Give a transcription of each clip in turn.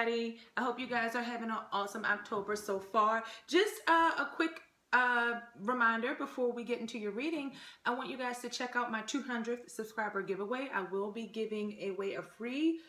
everybody. I hope you guys are having an awesome October so far. Just a quick reminder before we get into your reading. I want you guys to check out my 200th subscriber giveaway. I will be giving away a free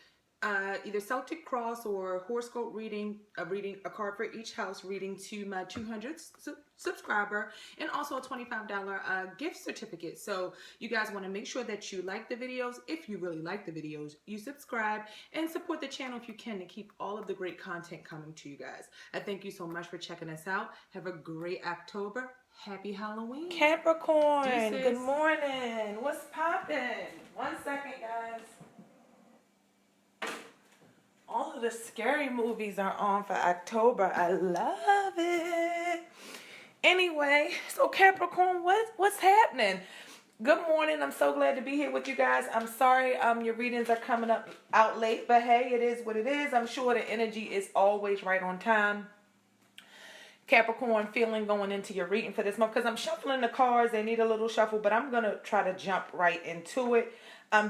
either Celtic Cross or horoscope reading, a card for each house reading to my 200th subscriber, and also a $25 gift certificate. So you guys want to make sure that you like the videos. If you really like the videos, you subscribe and support the channel if you can to keep all of the great content coming to you guys. I thank you so much for checking us out. Have a great October. Happy Halloween. Capricorn, good morning. What's poppin'? 1 second, guys. All of the scary movies are on for October. I love it. Anyway, so Capricorn, what's happening? Good morning. I'm so glad to be here with you guys. I'm sorry your readings are coming out late, but hey, it is what it is. I'm sure the energy is always right on time. Capricorn feeling going into your reading for this month, because I'm shuffling the cards. They need a little shuffle, but I'm going to try to jump right into it.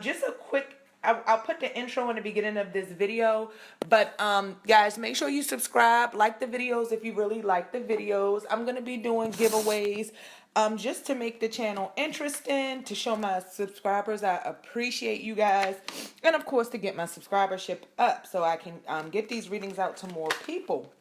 Just a quick, I'll put the intro in the beginning of this video, but guys, make sure you subscribe, like the videos if you really like the videos. I'm going to be doing giveaways just to make the channel interesting, to show my subscribers I appreciate you guys, and of course to get my subscribership up so I can get these readings out to more people.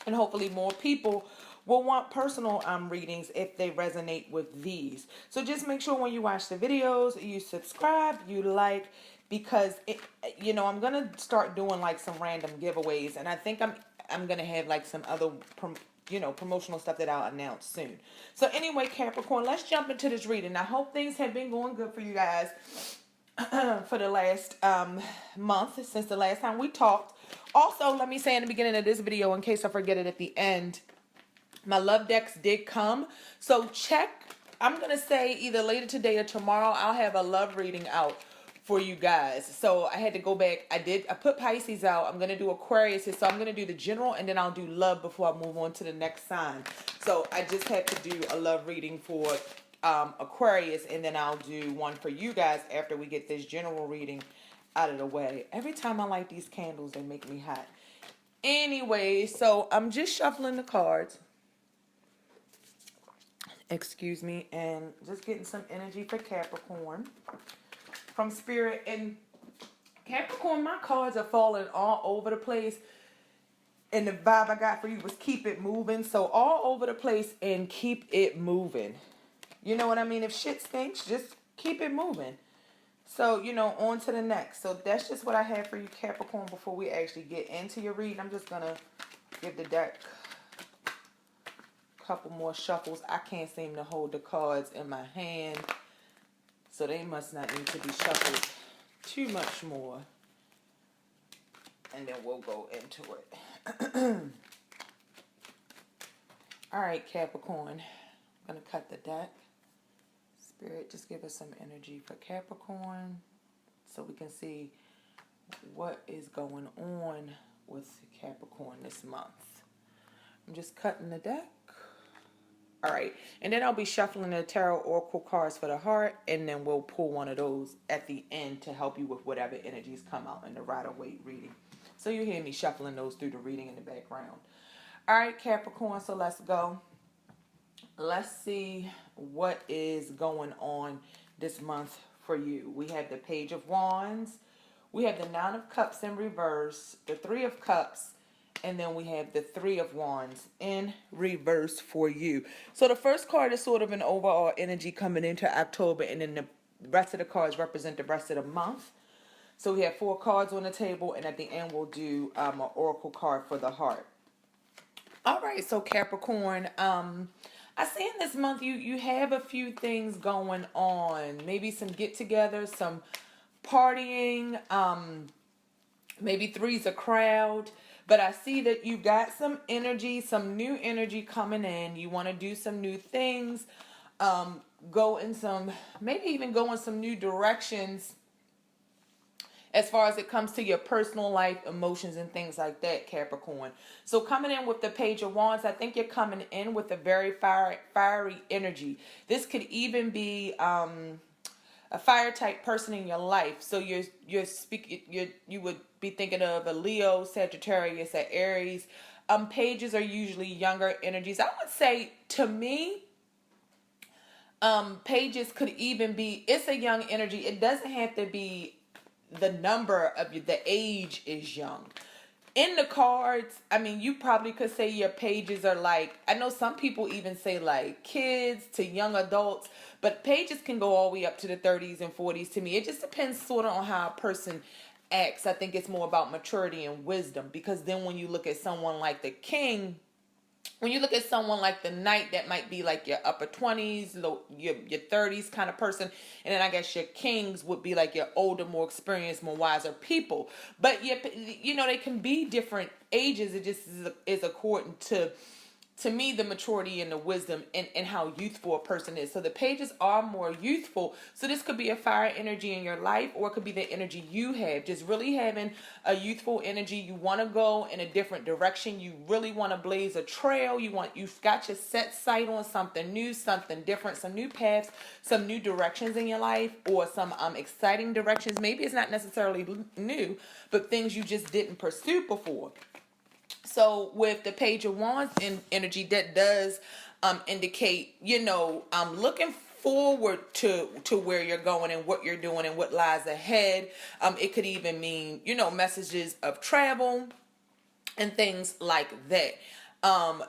And hopefully more people will want personal readings if they resonate with these. So just make sure when you watch the videos, you subscribe, you like, because I'm gonna start doing like some random giveaways, and I think I'm gonna have like some other promotional stuff that I'll announce soon. So anyway, Capricorn, let's jump into this reading. I hope things have been going good for you guys for the last month since the last time we talked. Also, let me say in the beginning of this video, in case I forget it at the end, my love decks did come. So check, I'm going to say either later today or tomorrow, I'll have a love reading out for you guys. So I had to go back. I put Pisces out. I'm going to do Aquarius. So I'm going to do the general, and then I'll do love before I move on to the next sign. So I just had to do a love reading for Aquarius, and then I'll do one for you guys after we get this general reading out of the way. Every time I light these candles, they make me hot. Anyway, so I'm just shuffling the cards. Excuse me, and just getting some energy for Capricorn from Spirit. And Capricorn, my cards are falling all over the place, and the vibe I got for you was keep it moving. So all over the place and keep it moving. You know what I mean? If shit stinks, just keep it moving. So, on to the next. So that's just what I have for you, Capricorn, before we actually get into your reading. I'm just going to give the deck a couple more shuffles. I can't seem to hold the cards in my hand, so they must not need to be shuffled too much more. And then we'll go into it. All right, Capricorn. I'm going to cut the deck. Spirit, just give us some energy for Capricorn so we can see what is going on with Capricorn this month. I'm just cutting the deck. All right. And then I'll be shuffling the Tarot Oracle cards for the heart, and then we'll pull one of those at the end to help you with whatever energies come out in the Rider-Waite reading. So you hear me shuffling those through the reading in the background. All right, Capricorn, so let's go. Let's see what is going on this month for you. We have the Page of Wands. We have the Nine of Cups in reverse, the Three of Cups, and then we have the Three of Wands in reverse for you. So the first card is sort of an overall energy coming into October, and then the rest of the cards represent the rest of the month. So we have 4 cards on the table, and at the end we'll do an oracle card for the heart. All right, so Capricorn, I see in this month you have a few things going on. Maybe some get-togethers, some partying, maybe three's a crowd. But I see that you got some energy, some new energy coming in. You want to do some new things, maybe even go in some new directions as far as it comes to your personal life, emotions, and things like that, Capricorn. So coming in with the Page of Wands, I think you're coming in with a very fiery energy. This could even be a fire type person in your life. So you would be thinking of a Leo, Sagittarius, an Aries. Pages are usually younger energies. I would say, to me, pages could even be, it's a young energy. It doesn't have to be the number of you, the age is young. In the cards, I mean, you probably could say your pages are like, I know some people even say like kids to young adults, but pages can go all the way up to the 30s and 40s to me. It just depends sort of on how a person acts. I think it's more about maturity and wisdom, because then when you look at someone like the king, when you look at someone like the knight, that might be like your upper 20s, your 30s kind of person. And then I guess your kings would be like your older, more experienced, more wiser people. But you know, they can be different ages. It just is according to me, the maturity and the wisdom and how youthful a person is. So the pages are more youthful. So this could be a fire energy in your life, or it could be the energy you have. Just really having a youthful energy. You want to go in a different direction. You really want to blaze a trail. You've got your set sight on something new, something different, some new paths, some new directions in your life, or some exciting directions. Maybe it's not necessarily new, but things you just didn't pursue before. So with the Page of Wands energy, that does indicate, you know, looking forward to where you're going and what you're doing and what lies ahead. It could even mean, you know, messages of travel and things like that.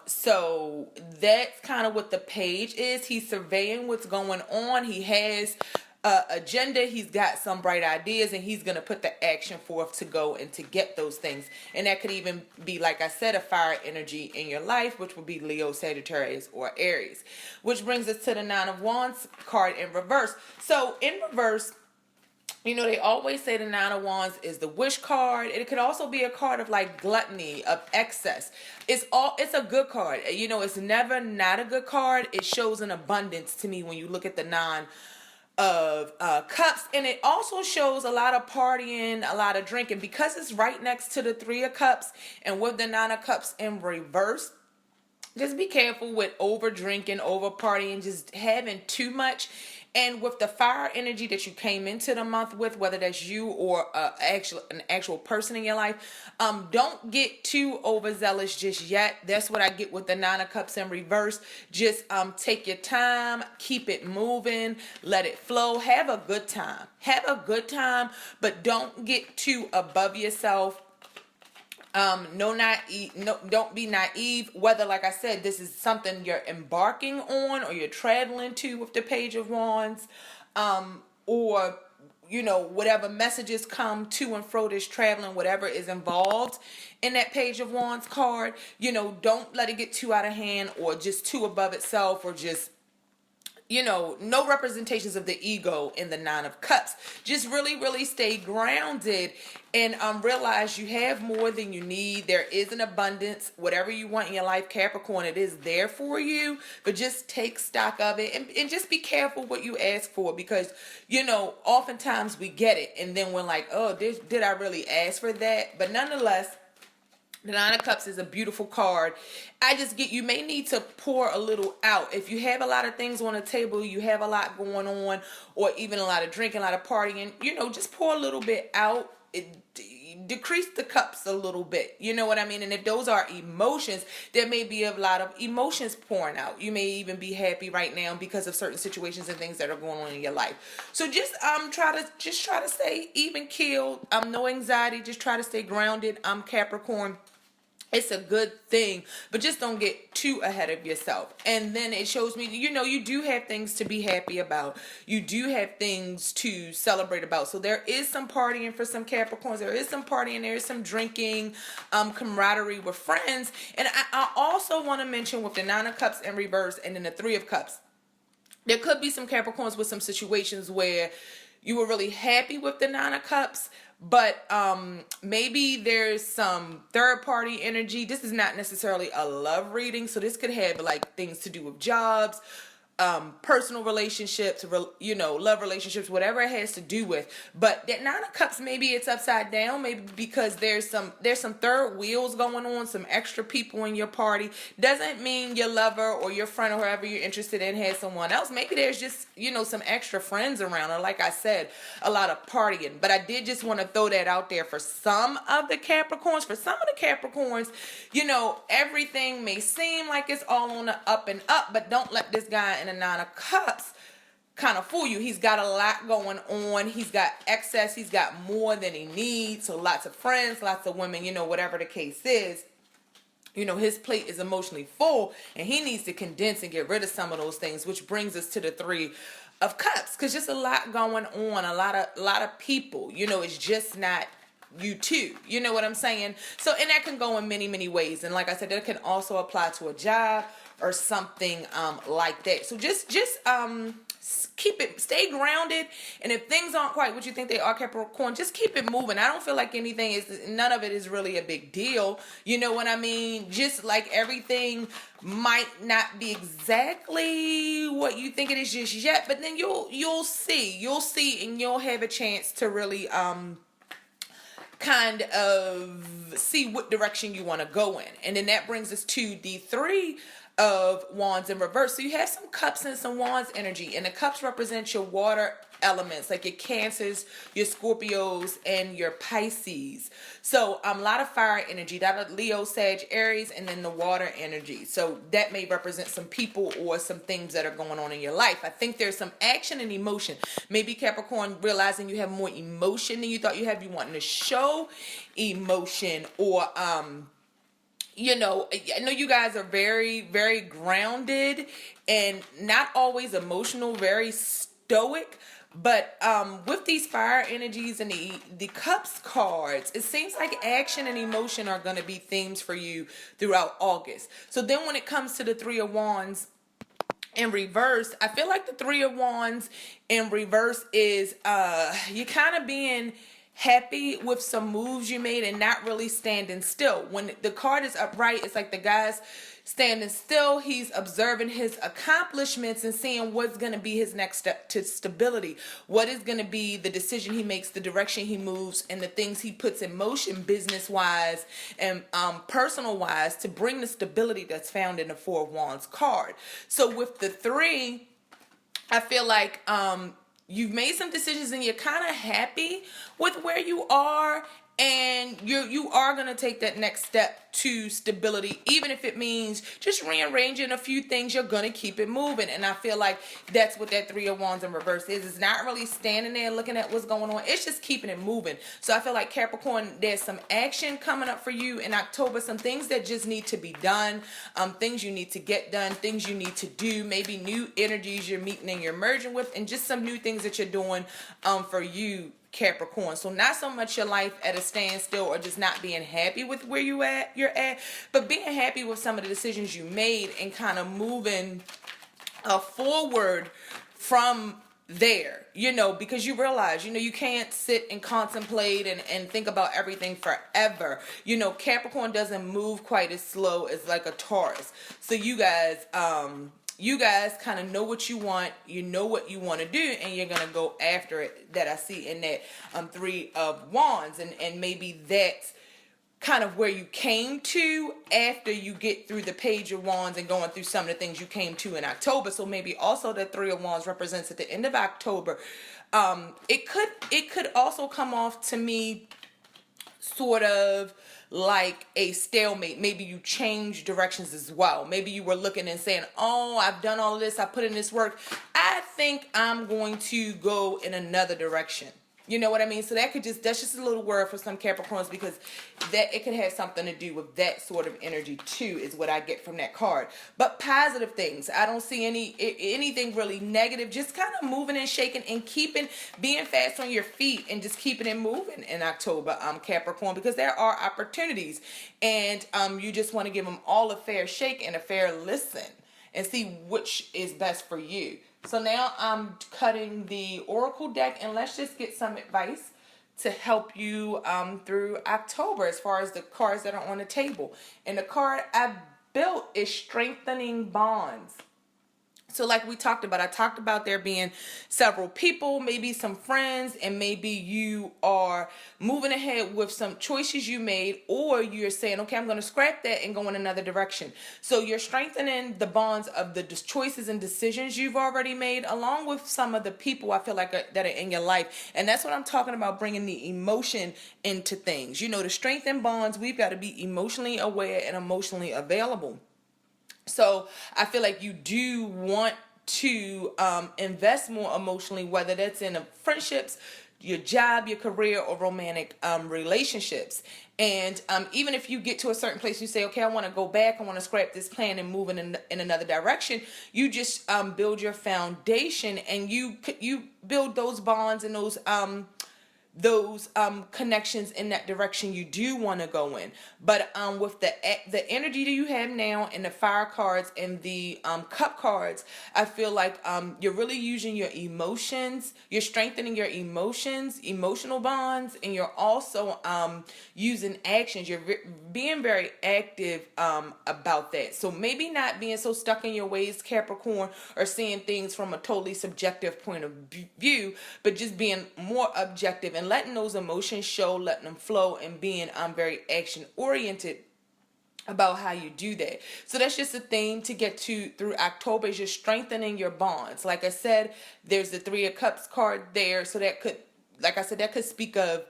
So that's kind of what the page is. He's surveying what's going on. He has agenda. He's got some bright ideas, and he's going to put the action forth to go and to get those things. And that could even be, like I said, a fire energy in your life, which would be Leo, Sagittarius, or Aries. Which brings us to the Nine of Wands card in reverse. So in reverse, you know, they always say the Nine of Wands is the wish card. It could also be a card of like gluttony, of excess. It's a good card. You know, it's never not a good card. It shows an abundance to me when you look at the Nine of Cups. And it also shows a lot of partying, a lot of drinking, because it's right next to the Three of Cups and with the Nine of Cups in reverse. Just be careful with over drinking, over partying, just having too much. And with the fire energy that you came into the month with, whether that's you or an actual person in your life, don't get too overzealous just yet. That's what I get with the Nine of Cups in reverse. Just take your time, keep it moving, let it flow. Have a good time. Have a good time, but don't get too above yourself. Don't be naive, whether, like I said, this is something you're embarking on or you're traveling to with the Page of Wands, or, you know, whatever messages come to and fro this traveling, whatever is involved in that Page of Wands card, you know, don't let it get too out of hand or just too above itself, or just, you know, no representations of the ego in the Nine of Cups. Just really, really stay grounded and realize you have more than you need. There is an abundance. Whatever you want in your life, Capricorn, it is there for you. But just take stock of it and just be careful what you ask for, because, you know, oftentimes we get it and then we're like, oh, did I really ask for that? But nonetheless, the Nine of Cups is a beautiful card. You may need to pour a little out. If you have a lot of things on the table, you have a lot going on, or even a lot of drinking, a lot of partying, you know, just pour a little bit out. Decrease the cups a little bit. You know what I mean? And if those are emotions, there may be a lot of emotions pouring out. You may even be happy right now because of certain situations and things that are going on in your life. So just try to stay even keeled. No anxiety. Just try to stay grounded. Capricorn. It's a good thing, but just don't get too ahead of yourself. And then it shows me, you know, you do have things to be happy about. You do have things to celebrate about. So there is some partying for some Capricorns. There is some partying. There is some drinking, camaraderie with friends. And I also want to mention with the Nine of Cups in reverse and then the Three of Cups, there could be some Capricorns with some situations where you were really happy with the Nine of Cups, but maybe there's some third party energy. This is not necessarily a love reading, so this could have like things to do with jobs, personal relationships, love relationships, whatever it has to do with. But that Nine of Cups, maybe it's upside down, maybe because there's some third wheels going on, some extra people in your party. Doesn't mean your lover or your friend or whoever you're interested in has someone else. Maybe there's just, some extra friends around, or like I said, a lot of partying. But I did just want to throw that out there for some of the Capricorns. For some of the Capricorns, everything may seem like it's all on the up and up, but don't let this guy in the Nine of Cups kind of fool you. He's got a lot going on. He's got excess. He's got more than he needs. So lots of friends, lots of women, whatever the case is. His plate is emotionally full, and he needs to condense and get rid of some of those things, which brings us to the Three of Cups, because just a lot going on, a lot of people. It's just not you two. You know what I'm saying? So, and that can go in many, many ways. And like I said, that can also apply to a job or something like that. So just stay grounded. And if things aren't quite what you think they are, Capricorn, just keep it moving. I don't feel like none of it is really a big deal. You know what I mean? Just like everything might not be exactly what you think it is just yet, but then you'll see, and you'll have a chance to really kind of see what direction you want to go in. And then that brings us to the Three of Wands in reverse. So you have some Cups and some Wands energy, and the Cups represent your water elements, like your Cancers, your Scorpios, and your Pisces. So a lot of fire energy, that Leo, Sag, Aries, and then the water energy. So that may represent some people or some things that are going on in your life. I think there's some action and emotion. Maybe Capricorn realizing you have more emotion than you thought you have. You wanting to show emotion, or I know you guys are very, very grounded and not always emotional, very stoic. But with these fire energies and the Cups cards, it seems like action and emotion are going to be themes for you throughout August. So then when it comes to the Three of Wands in reverse, I feel like the Three of Wands in reverse is you kind of being happy with some moves you made and not really standing still. When the card is upright, it's like the guy's standing still. He's observing his accomplishments and seeing what's going to be his next step to stability. What is going to be the decision he makes, the direction he moves, and the things he puts in motion business-wise and personal-wise to bring the stability that's found in the Four of Wands card. So with the three, I feel like you've made some decisions and you're kind of happy with where you are, and you are going to take that next step to stability, even if it means just rearranging a few things. You're going to keep it moving, and I feel like that's what that Three of Wands in reverse is. It's not really standing there looking at what's going on. It's just keeping it moving. So I feel like Capricorn, there's some action coming up for you in October, some things that just need to be done, things you need to get done, things you need to do, maybe new energies you're meeting and you're merging with, and just some new things that you're doing for you, Capricorn. So not so much your life at a standstill or just not being happy with where you're at, but being happy with some of the decisions you made and kind of moving forward from there, because you realize, you can't sit and contemplate and think about everything forever. Capricorn doesn't move quite as slow as like a Taurus. So you guys kind of know what you want, what you want to do, and you're going to go after it. That I see in that Three of Wands. And maybe that's kind of where you came to after you get through the Page of Wands and going through some of the things you came to in October. So maybe also the Three of Wands represents at the end of October. It could also come off to me sort of like a stalemate. Maybe you change directions as well. Maybe you were looking and saying, oh, I've done all of this, I put in this work, I think I'm going to go in another direction. You know what I mean? So that's just a little word for some Capricorns, because that it could have something to do with that sort of energy too, is what I get from that card. But positive things. I don't see anything really negative. Just kind of moving and shaking and being fast on your feet and just keeping it moving in October, Capricorn, because there are opportunities, and you just want to give them all a fair shake and a fair listen and see which is best for you. So now I'm cutting the Oracle deck, and let's just get some advice to help you through October as far as the cards that are on the table. And the card I built is Strengthening Bonds. So like we talked about, I talked about there being several people, maybe some friends, and maybe you are moving ahead with some choices you made, or you're saying, okay, I'm going to scrap that and go in another direction. So you're strengthening the bonds of the choices and decisions you've already made, along with some of the people I feel like that are in your life. And that's what I'm talking about, bringing the emotion into things. You know, to strengthen bonds, we've got to be emotionally aware and emotionally available. So I feel like you do want to invest more emotionally, whether that's in friendships, your job, your career, or romantic relationships. And even if you get to a certain place, you say, okay, I want to go back, I want to scrap this plan and move in another direction. You just build your foundation, and you build those bonds and those connections in that direction you do want to go in. But with the energy that you have now, and the fire cards and the cup cards, I feel like you're really using your emotions, you're strengthening your emotions, emotional bonds, and you're also using actions. You're being very active about that. So maybe not being so stuck in your ways, Capricorn, or seeing things from a totally subjective point of view, but just being more objective and letting those emotions show, letting them flow, and being very action oriented about how you do that. So that's just a theme to get to through October, is just strengthening your bonds. Like I said, there's the Three of Cups card there. So that could, like I said, that could speak of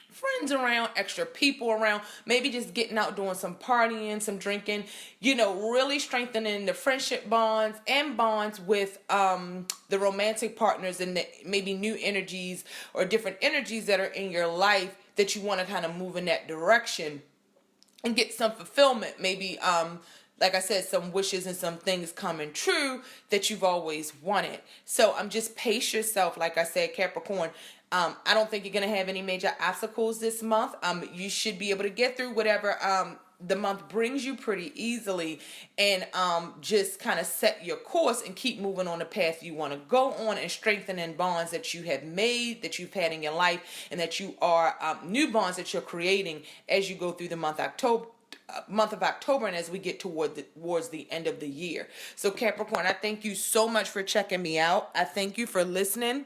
friends around, extra people around, maybe just getting out doing some partying, some drinking, you know, really strengthening the friendship bonds and bonds with the romantic partners, and the maybe new energies or different energies that are in your life that you want to kind of move in that direction and get some fulfillment. Maybe like I said, some wishes and some things coming true that you've always wanted. So just pace yourself. Like I said, Capricorn, I don't think you're going to have any major obstacles this month. You should be able to get through whatever the month brings you pretty easily, and just kind of set your course and keep moving on the path you want to go on, and strengthening bonds that you have made, that you've had in your life, and that you are new bonds that you're creating as you go through the month of October, and as we get towards the end of the year. So Capricorn, I thank you so much for checking me out. I thank you for listening.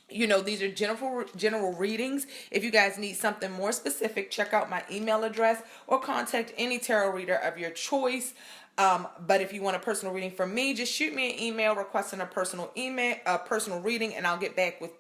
You know, these are general readings. If you guys need something more specific, check out my email address or contact any tarot reader of your choice. But if you want a personal reading from me, just shoot me an email requesting a personal reading, and I'll get back with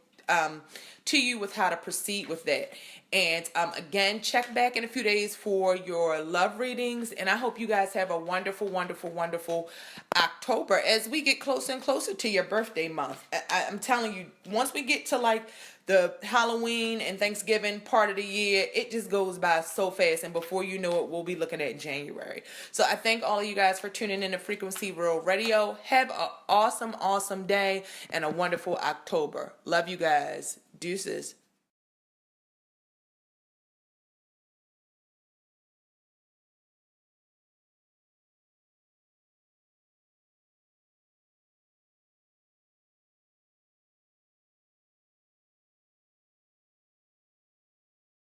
to you with how to proceed with that. And again, check back in a few days for your love readings, and I hope you guys have a wonderful, wonderful, wonderful October as we get closer and closer to your birthday month. I'm telling you, once we get to like the Halloween and Thanksgiving part of the year, it just goes by so fast, and before you know it, we'll be looking at January. So I thank all of you guys for tuning in to Frequency World Radio. Have an awesome, awesome day and a wonderful October. Love you guys. Deuces.